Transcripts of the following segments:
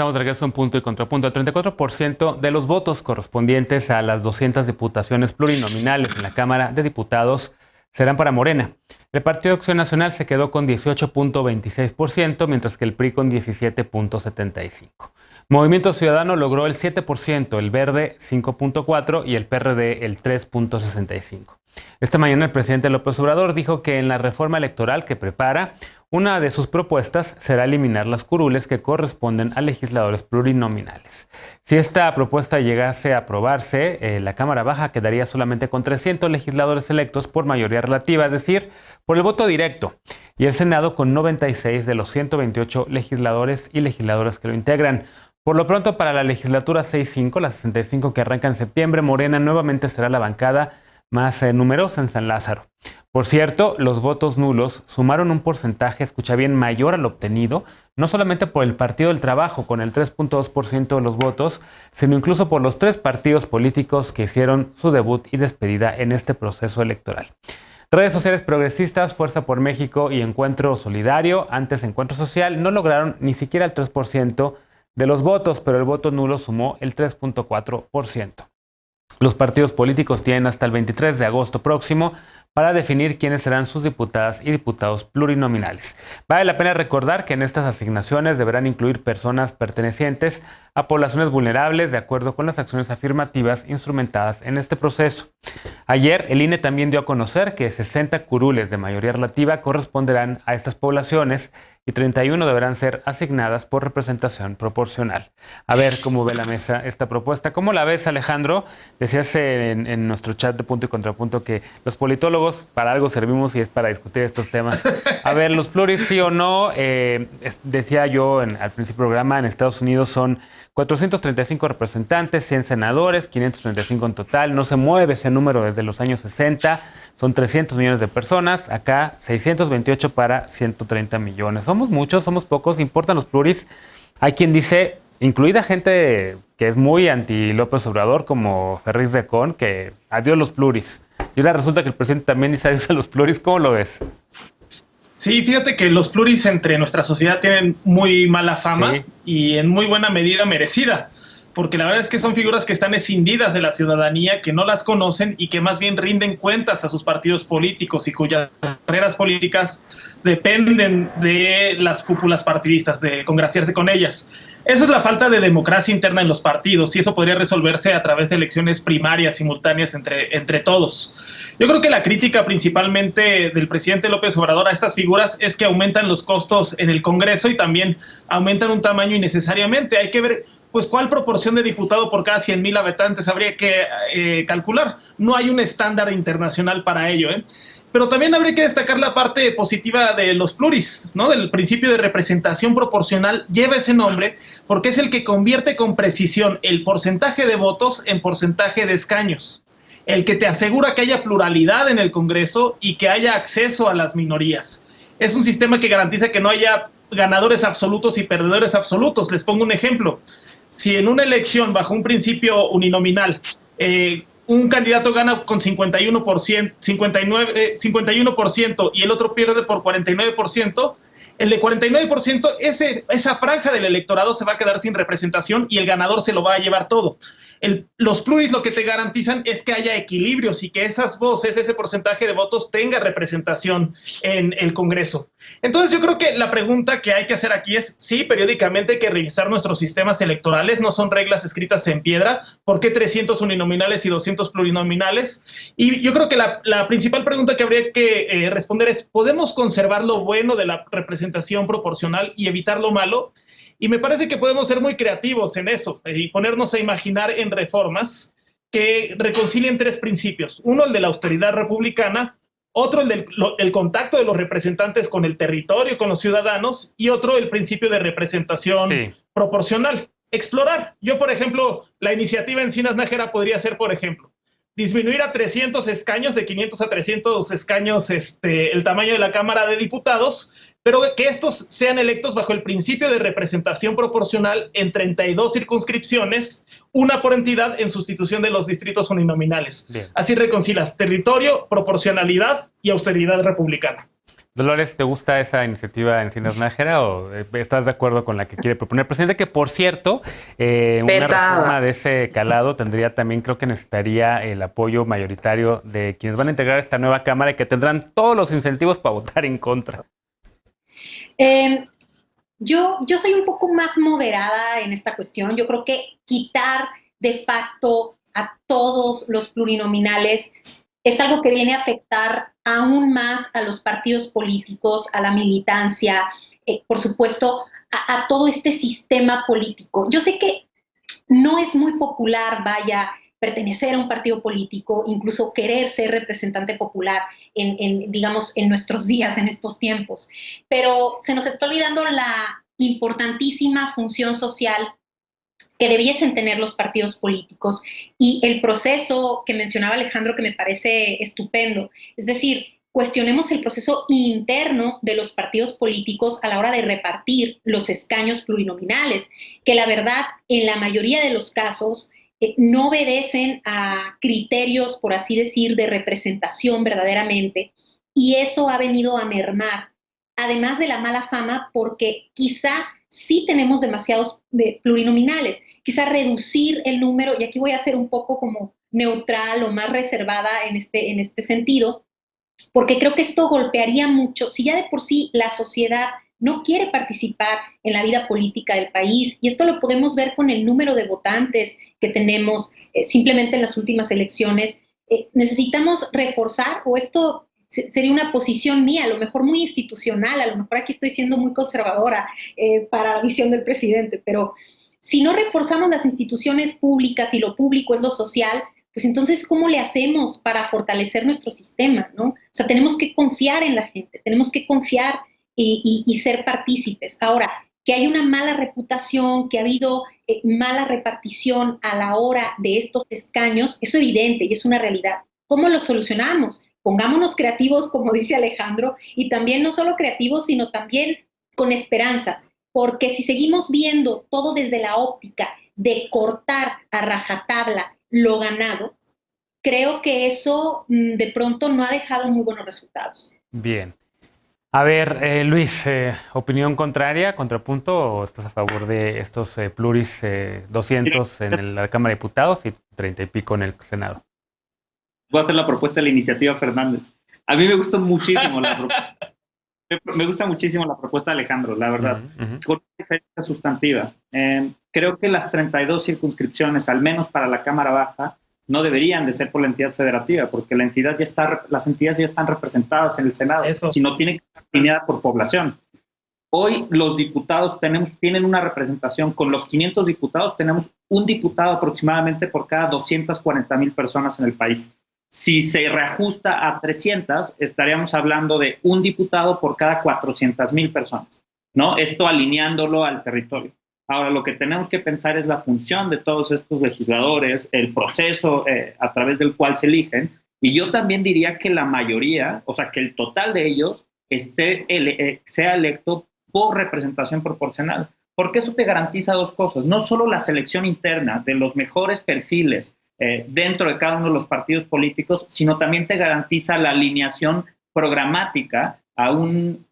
estamos de regreso en Punto y Contrapunto. El 34% de los votos correspondientes a las 200 diputaciones plurinominales en la Cámara de Diputados serán para Morena. El Partido Acción Nacional se quedó con 18.26%, mientras que el PRI con 17.75%. Movimiento Ciudadano logró el 7%, el Verde 5.4% y el PRD el 3.65%. Esta mañana el presidente López Obrador dijo que en la reforma electoral que prepara, una de sus propuestas será eliminar las curules que corresponden a legisladores plurinominales. Si esta propuesta llegase a aprobarse, la Cámara Baja quedaría solamente con 300 legisladores electos por mayoría relativa, es decir, por el voto directo, y el Senado con 96 de los 128 legisladores y legisladoras que lo integran. Por lo pronto, para la legislatura 6-5, la 65 que arranca en septiembre, Morena nuevamente será la bancada más numerosa en San Lázaro. Por cierto, los votos nulos sumaron un porcentaje, escucha bien, mayor al obtenido, no solamente por el Partido del Trabajo, con el 3.2% de los votos, sino incluso por los 3 partidos políticos que hicieron su debut y despedida en este proceso electoral. Redes sociales progresistas, Fuerza por México y Encuentro Solidario, antes Encuentro Social, no lograron ni siquiera el 3% de los votos, pero el voto nulo sumó el 3.4%. Los partidos políticos tienen hasta el 23 de agosto próximo para definir quiénes serán sus diputadas y diputados plurinominales. Vale la pena recordar que en estas asignaciones deberán incluir personas pertenecientes a poblaciones vulnerables de acuerdo con las acciones afirmativas instrumentadas en este proceso. Ayer, el INE también dio a conocer que 60 curules de mayoría relativa corresponderán a estas poblaciones y 31 deberán ser asignadas por representación proporcional. A ver cómo ve la mesa esta propuesta. ¿Cómo la ves, Alejandro? Decías en nuestro chat de Punto y Contrapunto que los politólogos para algo servimos y es para discutir estos temas. A ver, los pluris sí o no, decía yo al principio del programa, en Estados Unidos son 435 representantes, 100 senadores, 535 en total. No se mueve ese número desde los años 60. Son 300 millones de personas. Acá 628 para 130 millones. Somos muchos, somos pocos. Importan los pluris. Hay quien dice, incluida gente que es muy anti López Obrador, como Ferriz de Con, que adiós los pluris. Y ahora resulta que el presidente también dice adiós a los pluris. ¿Cómo lo ves? Sí, fíjate que los pluris entre nuestra sociedad tienen muy mala fama, sí, y en muy buena medida merecida, porque la verdad es que son figuras que están escindidas de la ciudadanía, que no las conocen y que más bien rinden cuentas a sus partidos políticos y cuyas carreras políticas dependen de las cúpulas partidistas, de congraciarse con ellas. Eso es la falta de democracia interna en los partidos y eso podría resolverse a través de elecciones primarias simultáneas entre todos. Yo creo que la crítica principalmente del presidente López Obrador a estas figuras es que aumentan los costos en el Congreso y también aumentan un tamaño innecesariamente. Hay que ver pues cuál proporción de diputado por cada 100,000 habitantes habría que calcular. No hay un estándar internacional para ello, Pero también habría que destacar la parte positiva de los pluris, ¿no? Del principio de representación proporcional. Lleva ese nombre porque es el que convierte con precisión el porcentaje de votos en porcentaje de escaños. El que te asegura que haya pluralidad en el Congreso y que haya acceso a las minorías. Es un sistema que garantiza que no haya ganadores absolutos y perdedores absolutos. Les pongo un ejemplo. Si en una elección bajo un principio uninominal un candidato gana con 51% y el otro pierde por 49%, el de 49%, esa franja del electorado se va a quedar sin representación y el ganador se lo va a llevar todo. Los pluris lo que te garantizan es que haya equilibrios y que esas voces, ese porcentaje de votos tenga representación en el Congreso. Entonces yo creo que la pregunta que hay que hacer aquí es, sí, periódicamente hay que revisar nuestros sistemas electorales, no son reglas escritas en piedra. ¿Por qué 300 uninominales y 200 plurinominales? Y yo creo que la principal pregunta que habría que responder es, ¿podemos conservar lo bueno de la representación proporcional y evitar lo malo? Y me parece que podemos ser muy creativos en eso y ponernos a imaginar en reformas que reconcilien 3 principios. Uno, el de la austeridad republicana, otro, el contacto de los representantes con el territorio, con los ciudadanos, y otro, el principio de representación proporcional. Explorar. Yo, por ejemplo, la iniciativa Encinas Nájera podría ser, por ejemplo, disminuir a 300 escaños, de 500 a 300 escaños, el tamaño de la Cámara de Diputados, pero que estos sean electos bajo el principio de representación proporcional en 32 circunscripciones, una por entidad en sustitución de los distritos uninominales. Bien. Así reconcilias territorio, proporcionalidad y austeridad republicana. Dolores, ¿te gusta esa iniciativa Encinas Nájera o estás de acuerdo con la que quiere proponer el presidente? Que, por cierto, una reforma de ese calado tendría también, creo que necesitaría el apoyo mayoritario de quienes van a integrar esta nueva Cámara y que tendrán todos los incentivos para votar en contra. Yo soy un poco más moderada en esta cuestión. Yo creo que quitar de facto a todos los plurinominales es algo que viene a afectar aún más a los partidos políticos, a la militancia, por supuesto, a todo este sistema político. Yo sé que no es muy popular, vaya, pertenecer a un partido político, incluso querer ser representante popular digamos, en nuestros días, en estos tiempos. Pero se nos está olvidando la importantísima función social que debiesen tener los partidos políticos y el proceso que mencionaba Alejandro, que me parece estupendo. Es decir, cuestionemos el proceso interno de los partidos políticos a la hora de repartir los escaños plurinominales, que la verdad, en la mayoría de los casos, no obedecen a criterios, por así decir, de representación verdaderamente, y eso ha venido a mermar, además de la mala fama, porque quizá sí tenemos demasiados plurinominales, quizá reducir el número, y aquí voy a ser un poco como neutral o más reservada en este sentido, porque creo que esto golpearía mucho, si ya de por sí la sociedad no quiere participar en la vida política del país, y esto lo podemos ver con el número de votantes que tenemos simplemente en las últimas elecciones, necesitamos reforzar, o esto sería una posición mía, a lo mejor muy institucional, a lo mejor aquí estoy siendo muy conservadora para la visión del presidente, pero si no reforzamos las instituciones públicas y lo público es lo social, pues entonces, ¿cómo le hacemos para fortalecer nuestro sistema, ¿no? O sea, tenemos que confiar en la gente, tenemos que confiar y ser partícipes. Ahora, que hay una mala reputación, que ha habido mala repartición a la hora de estos escaños, es evidente y es una realidad. ¿Cómo lo solucionamos? Pongámonos creativos, como dice Alejandro, y también no solo creativos, sino también con esperanza, porque si seguimos viendo todo desde la óptica de cortar a rajatabla lo ganado, creo que eso de pronto no ha dejado muy buenos resultados. Bien. A ver, Luis, ¿opinión contraria, contrapunto, o estás a favor de estos pluris 200 en la Cámara de Diputados y 30 y pico en el Senado? Voy a hacer la propuesta de la iniciativa Fernández. A mí me gustó muchísimo me gusta muchísimo la propuesta de Alejandro, la verdad, con una diferencia sustantiva. Creo que las 32 circunscripciones, al menos para la Cámara Baja, no deberían de ser por la entidad federativa, porque las entidades ya están representadas en el Senado, sino tiene que estar alineada por población. Hoy los diputados tienen una representación, con los 500 diputados tenemos un diputado aproximadamente por cada 240,000 personas en el país. Si se reajusta a 300, estaríamos hablando de un diputado por cada 400,000 personas, ¿no? Esto alineándolo al territorio. Ahora, lo que tenemos que pensar es la función de todos estos legisladores, el proceso a través del cual se eligen, y yo también diría que la mayoría, o sea, que el total de ellos sea electo por representación proporcional, porque eso te garantiza dos cosas, no solo la selección interna de los mejores perfiles dentro de cada uno de los partidos políticos, sino también te garantiza la alineación programática a un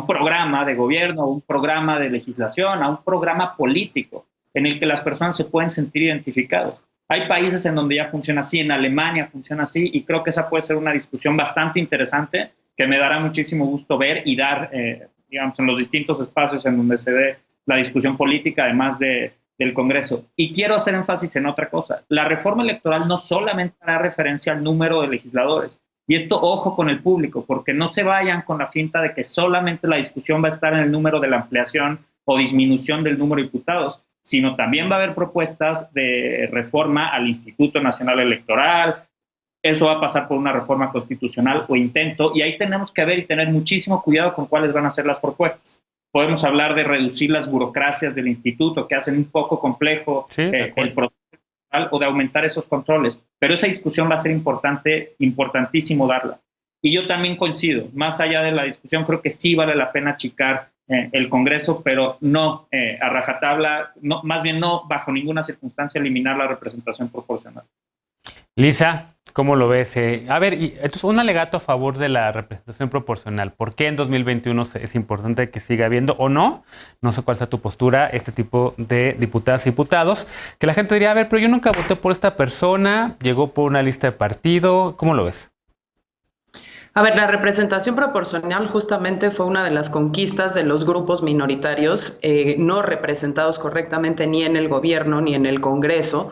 programa de gobierno, a un programa de legislación, a un programa político en el que las personas se pueden sentir identificados. Hay países en donde ya funciona así, en Alemania funciona así, y creo que esa puede ser una discusión bastante interesante que me dará muchísimo gusto ver y dar, digamos, en los distintos espacios en donde se dé la discusión política, además del Congreso. Y quiero hacer énfasis en otra cosa. La reforma electoral no solamente hará referencia al número de legisladores, y esto, ojo con el público, porque no se vayan con la finta de que solamente la discusión va a estar en el número de la ampliación o disminución del número de diputados, sino también va a haber propuestas de reforma al Instituto Nacional Electoral. Eso va a pasar por una reforma constitucional o intento, y ahí tenemos que ver y tener muchísimo cuidado con cuáles van a ser las propuestas. Podemos hablar de reducir las burocracias del instituto, que hacen un poco complejo el proceso, o de aumentar esos controles, pero esa discusión va a ser importantísimo darla. Y yo también coincido, más allá de la discusión, creo que sí vale la pena achicar el Congreso, pero no a rajatabla, no, más bien no bajo ninguna circunstancia eliminar la representación proporcional. Lisa, ¿cómo lo ves? A ver, entonces un alegato a favor de la representación proporcional. ¿Por qué en 2021 es importante que siga habiendo o no? No sé cuál sea tu postura, este tipo de diputadas y diputados, que la gente diría, a ver, pero yo nunca voté por esta persona, llegó por una lista de partido. ¿Cómo lo ves? A ver, la representación proporcional justamente fue una de las conquistas de los grupos minoritarios no representados correctamente ni en el gobierno ni en el Congreso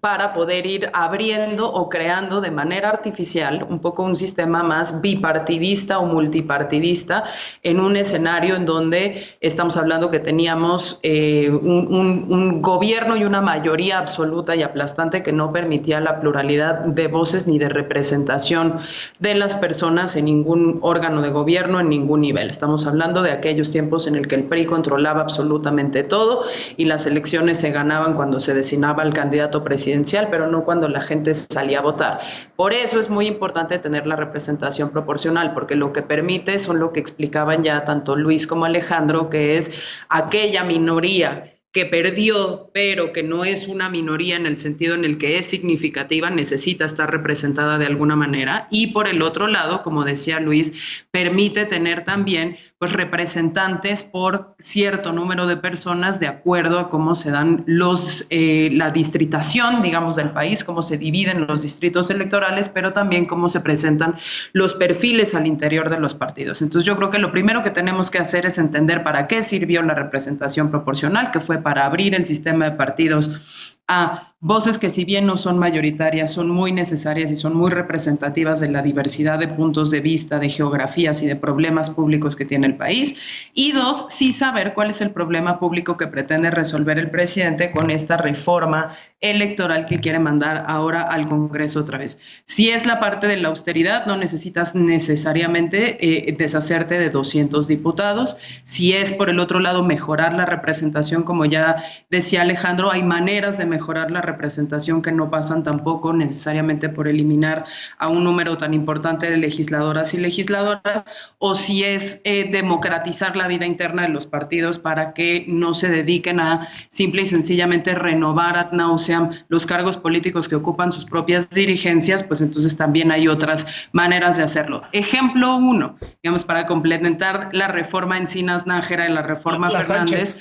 para poder ir abriendo o creando de manera artificial un poco un sistema más bipartidista o multipartidista en un escenario en donde estamos hablando que teníamos un gobierno y una mayoría absoluta y aplastante que no permitía la pluralidad de voces ni de representación de las personas en ningún órgano de gobierno, en ningún nivel. Estamos hablando de aquellos tiempos en el que el PRI controlaba absolutamente todo y las elecciones se ganaban cuando se designaba el candidato presidencial, pero no cuando la gente salía a votar. Por eso es muy importante tener la representación proporcional, porque lo que permite son lo que explicaban ya tanto Luis como Alejandro, que es aquella minoría que perdió, pero que no es una minoría en el sentido en el que es significativa, necesita estar representada de alguna manera. Y por el otro lado, como decía Luis, permite tener también pues representantes por cierto número de personas de acuerdo a cómo se dan la distritación, digamos, del país, cómo se dividen los distritos electorales, pero también cómo se presentan los perfiles al interior de los partidos. Entonces yo creo que lo primero que tenemos que hacer es entender para qué sirvió la representación proporcional, que fue para abrir el sistema de partidos a voces que si bien no son mayoritarias, son muy necesarias y son muy representativas de la diversidad de puntos de vista, de geografías y de problemas públicos que tiene el país. Y dos, sí saber cuál es el problema público que pretende resolver el presidente con esta reforma electoral que quiere mandar ahora al Congreso otra vez. Si es la parte de la austeridad, no necesitas necesariamente deshacerte de 200 diputados. Si es, por el otro lado, mejorar la representación, como ya decía Alejandro, hay maneras de mejorar la representación que no pasan tampoco necesariamente por eliminar a un número tan importante de legisladoras y legisladoras, o si es democratizar la vida interna de los partidos para que no se dediquen a simple y sencillamente renovar ad nauseam los cargos políticos que ocupan sus propias dirigencias, pues entonces también hay otras maneras de hacerlo. Ejemplo 1, digamos, para complementar la reforma Encinas Nájera y la reforma Fernández. Sánchez.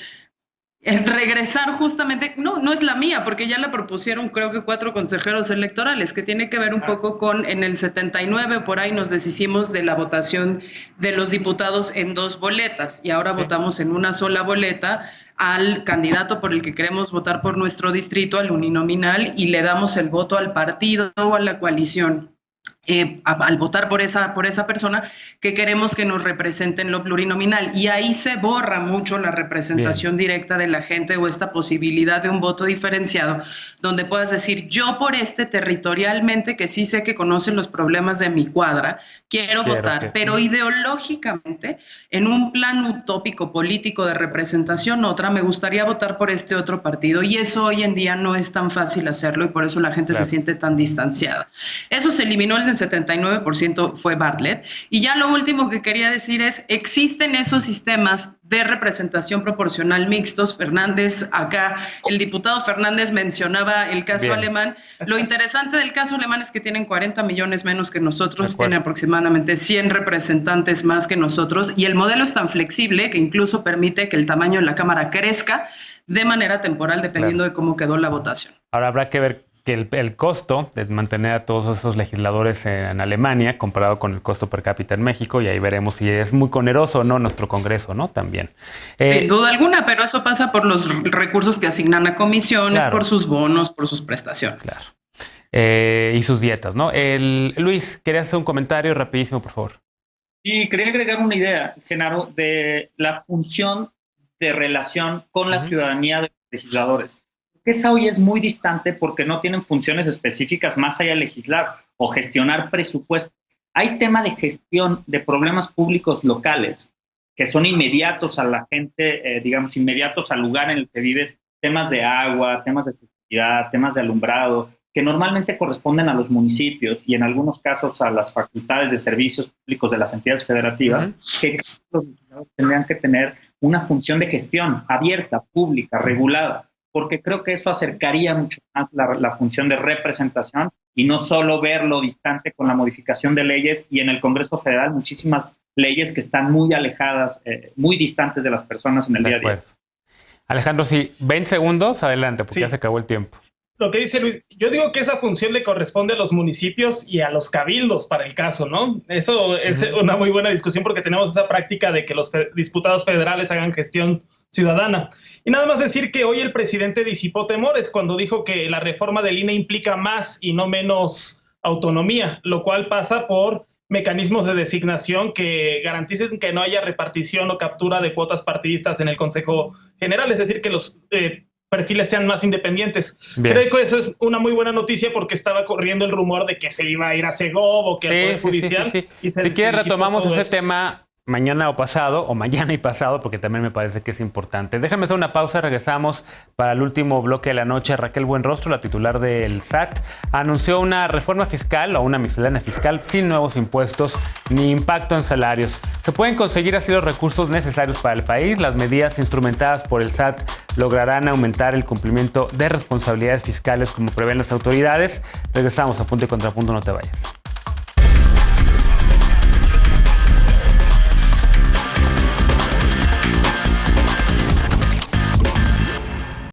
Regresar justamente, no es la mía, porque ya la propusieron creo que 4 consejeros electorales, que tiene que ver un poco con, en el 79 por ahí nos deshicimos de la votación de los diputados en 2 boletas y ahora votamos en una sola boleta al candidato por el que queremos votar por nuestro distrito, al uninominal, y le damos el voto al partido o a la coalición. Al votar por esa persona que queremos que nos represente en lo plurinominal, y ahí se borra mucho la representación directa de la gente o esta posibilidad de un voto diferenciado donde puedas decir yo por territorialmente que sí sé que conocen los problemas de mi cuadra quiero votar, pero ideológicamente en un plan utópico político de representación me gustaría votar por este otro partido, y eso hoy en día no es tan fácil hacerlo y por eso la gente se siente tan distanciada. Eso se eliminó el 79% fue Bartlett. Y ya lo último que quería decir es, existen esos sistemas de representación proporcional mixtos. Fernández, acá el diputado Fernández mencionaba el caso alemán. Lo interesante del caso alemán es que tienen 40 millones menos que nosotros, tienen aproximadamente 100 representantes más que nosotros, y el modelo es tan flexible que incluso permite que el tamaño de la Cámara crezca de manera temporal dependiendo de cómo quedó la votación. Ahora habrá que ver que el costo de mantener a todos esos legisladores en Alemania comparado con el costo per cápita en México, y ahí veremos si es muy oneroso o no nuestro Congreso, ¿no? También. Sin duda alguna, pero eso pasa por los recursos que asignan a comisiones, por sus bonos, por sus prestaciones. Claro. Y sus dietas, ¿no? Luis, ¿querías hacer un comentario rapidísimo, por favor? Sí, quería agregar una idea, Genaro, de la función de relación con la ciudadanía de los legisladores. Esa hoy es muy distante porque no tienen funciones específicas más allá de legislar o gestionar presupuesto. Hay tema de gestión de problemas públicos locales que son inmediatos a la gente, digamos, inmediatos al lugar en el que vives, temas de agua, temas de seguridad, temas de alumbrado, que normalmente corresponden a los municipios y en algunos casos a las facultades de servicios públicos de las entidades federativas, que los legisladores tendrían que tener una función de gestión abierta, pública, regulada. porque creo que eso acercaría mucho más la función de representación y no solo verlo distante con la modificación de leyes, y en el Congreso Federal muchísimas leyes que están muy alejadas, muy distantes de las personas en el día a día. Alejandro, sí, 20 segundos, adelante, porque ya se acabó el tiempo. Lo que dice Luis, yo digo que esa función le corresponde a los municipios y a los cabildos para el caso, ¿no? Eso es una muy buena discusión porque tenemos esa práctica de que los diputados federales hagan gestión ciudadana. Y nada más decir que hoy el presidente disipó temores cuando dijo que la reforma del INE implica más y no menos autonomía, lo cual pasa por mecanismos de designación que garanticen que no haya repartición o captura de cuotas partidistas en el Consejo General, es decir, que los perfiles sean más independientes. Bien. Creo que eso es una muy buena noticia porque estaba corriendo el rumor de que se iba a ir a Segov o que al Poder Judicial. Y si quieres retomamos ese tema mañana o pasado, o mañana y pasado, porque también me parece que es importante. Déjame hacer una pausa, regresamos para el último bloque de la noche. Raquel Buenrostro, la titular del SAT, anunció una reforma fiscal o una miscelánea fiscal sin nuevos impuestos ni impacto en salarios. Se pueden conseguir así los recursos necesarios para el país. Las medidas instrumentadas por el SAT lograrán aumentar el cumplimiento de responsabilidades fiscales como prevén las autoridades. Regresamos a Punto y Contrapunto, no te vayas.